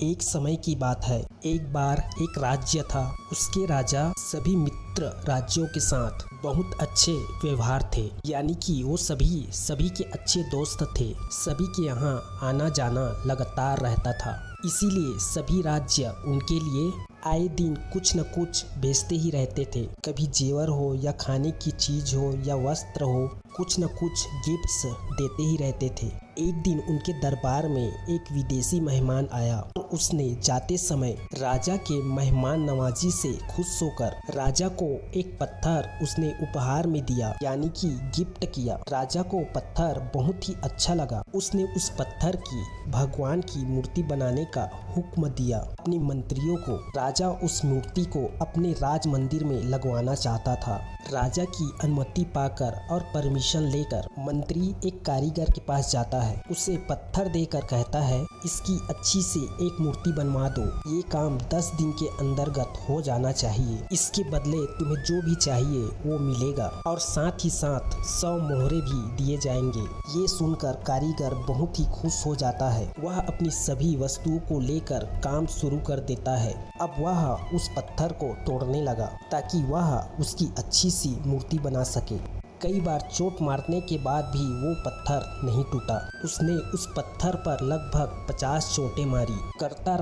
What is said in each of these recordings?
एक समय की बात है। एक बार एक राज्य था। उसके राजा सभी मित्र राज्यों के साथ बहुत अच्छे व्यवहार थे, यानी कि वो सभी के अच्छे दोस्त थे। सभी के यहाँ आना जाना लगातार रहता था। इसीलिए सभी राज्य उनके लिए आए दिन कुछ न कुछ भेजते ही रहते थे। कभी जेवर हो या खाने की चीज हो या वस्त्र हो, कुछ न कुछ गिफ्ट्स देते ही रहते थे। एक दिन उनके दरबार में एक विदेशी मेहमान आया और उसने जाते समय राजा के मेहमान नवाजी से खुश होकर राजा को एक पत्थर उसने उपहार में दिया, यानी कि गिफ्ट किया। राजा को पत्थर बहुत ही अच्छा लगा। उसने उस पत्थर की भगवान की मूर्ति बनाने का हुक्म दिया अपने मंत्रियों को। राजा उस मूर्ति को अपने राज मंदिर में लगवाना चाहता था। राजा की अनुमति पाकर और परमिशन लेकर मंत्री एक कारीगर के पास जाता है। उसे पत्थर देकर कहता है, इसकी अच्छी से एक मूर्ति बनवा दो। ये काम 10 दिन के अंतर्गत हो जाना चाहिए। इसके बदले तुम्हें जो भी चाहिए वो मिलेगा और साथ ही साथ 100 मोहरे भी दिए जाएंगे। ये सुनकर कारीगर बहुत ही खुश हो जाता है। वह अपनी सभी वस्तुओं को लेकर काम शुरू कर देता है। अब वह उस पत्थर को तोड़ने लगा ताकि वह उसकी अच्छी सी मूर्ति बना सके। कई बार चोट मारने के बाद भी वो पत्थर नहीं टूटा। उसने उस पत्थर पर लगभग 50 चोटें मारी। करता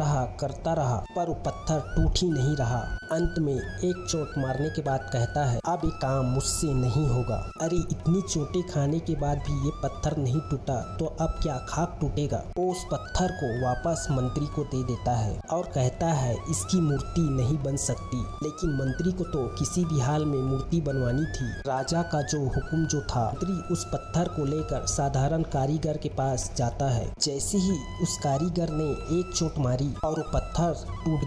रहा पर वो पत्थर टूट ही नहीं रहा। अंत में एक चोट मारने के बाद कहता है, अब ये काम मुझसे नहीं होगा। अरे इतनी चोटें खाने के बाद भी ये पत्थर नहीं टूटा तो अब क्या खाक टूटेगा। वो उस पत्थर को वापस मंत्री को दे देता है और कहता है, इसकी मूर्ति नहीं बन सकती। लेकिन मंत्री को तो किसी भी हाल में मूर्ति बनवानी थी। राजा का जो हुक्म जो था, मंत्री उस पत्थर को लेकर साधारण कारीगर के पास जाता है। जैसे ही उस कारीगर ने एक चोट मारी और वो पत्थर टूट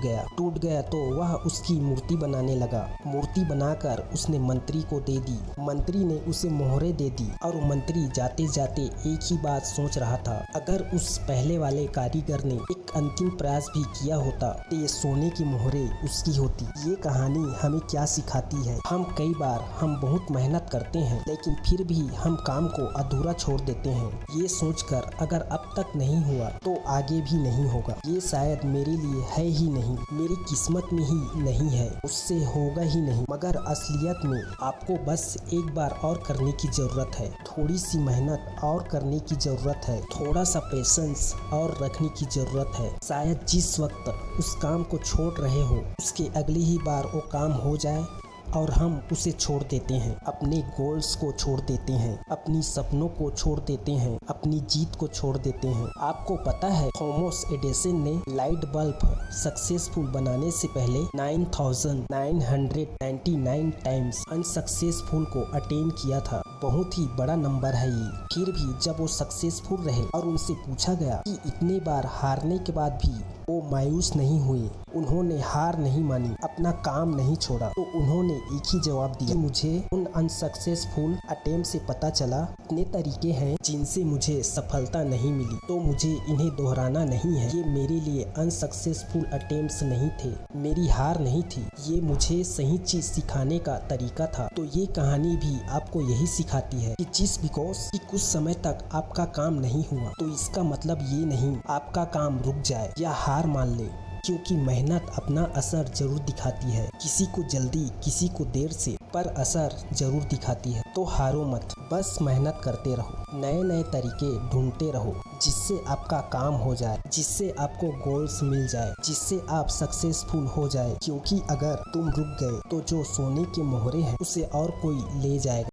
गया तो वह उसकी मूर्ति बनाने लगा। मूर्ति बनाकर उसने मंत्री को दे दी। मंत्री ने उसे मोहरे दे दी और मंत्री जाते जाते एक ही बात सोच रहा था, अगर उस पहले वाले कारीगर ने एक अंतिम प्रयास भी किया होता तो ये सोने की मोहरे उसकी होती। ये कहानी हमें क्या सिखाती है? कई बार हम बहुत मेहनत करते हैं लेकिन फिर भी हम काम को अधूरा छोड़ देते हैं, ये सोचकर अगर अब तक नहीं हुआ तो आगे भी नहीं होगा। ये शायद मेरे लिए है ही नहीं, मेरी किस्मत में ही नहीं है, उससे होगा ही नहीं। मगर असलियत में आपको बस एक बार और करने की जरूरत है, थोड़ी सी मेहनत और करने की जरूरत है, थोड़ा सा पेशेंस और रखने की जरूरत है। शायद जिस वक्त उस काम को छोड़ रहे हो उसके अगली ही बार वो काम हो जाए और हम उसे छोड़ देते हैं। अपने गोल्स को छोड़ देते हैं, अपनी सपनों को छोड़ देते हैं, अपनी जीत को छोड़ देते हैं। आपको पता है थॉमस एडिसन ने लाइट बल्ब सक्सेसफुल बनाने से पहले 9999 टाइम्स अनसक्सेसफुल को अटेन किया था। बहुत ही बड़ा नंबर है ये। फिर भी जब वो सक्सेसफुल रहे और उनसे पूछा गया कि इतने बार हारने के बाद भी वो मायूस नहीं हुए, उन्होंने हार नहीं मानी, अपना काम नहीं छोड़ा, तो उन्होंने एक ही जवाब दिया कि मुझे उन अनसक्सेसफुल अटेम्प्ट से पता चला इतने तरीके हैं जिनसे मुझे सफलता नहीं मिली, तो मुझे इन्हें दोहराना नहीं है। ये मेरे लिए अनसक्सेसफुल अटेम्प्ट्स नहीं थे, मेरी हार नहीं थी, ये मुझे सही चीज सिखाने का तरीका था। तो ये कहानी भी आपको यही सिखाती है कि जिस बिकॉज कि कुछ समय तक आपका काम नहीं हुआ तो इसका मतलब ये नहीं आपका काम रुक जाए या हार मान ले, क्योंकि मेहनत अपना असर जरूर दिखाती है। किसी को जल्दी किसी को देर से, पर असर जरूर दिखाती है। तो हारो मत, बस मेहनत करते रहो, नए नए तरीके ढूंढते रहो जिससे आपका काम हो जाए, जिससे आपको गोल्स मिल जाए, जिससे आप सक्सेसफुल हो जाए। क्योंकि अगर तुम रुक गए तो जो सोने के मोहरे हैं उसे और कोई ले जाएगा।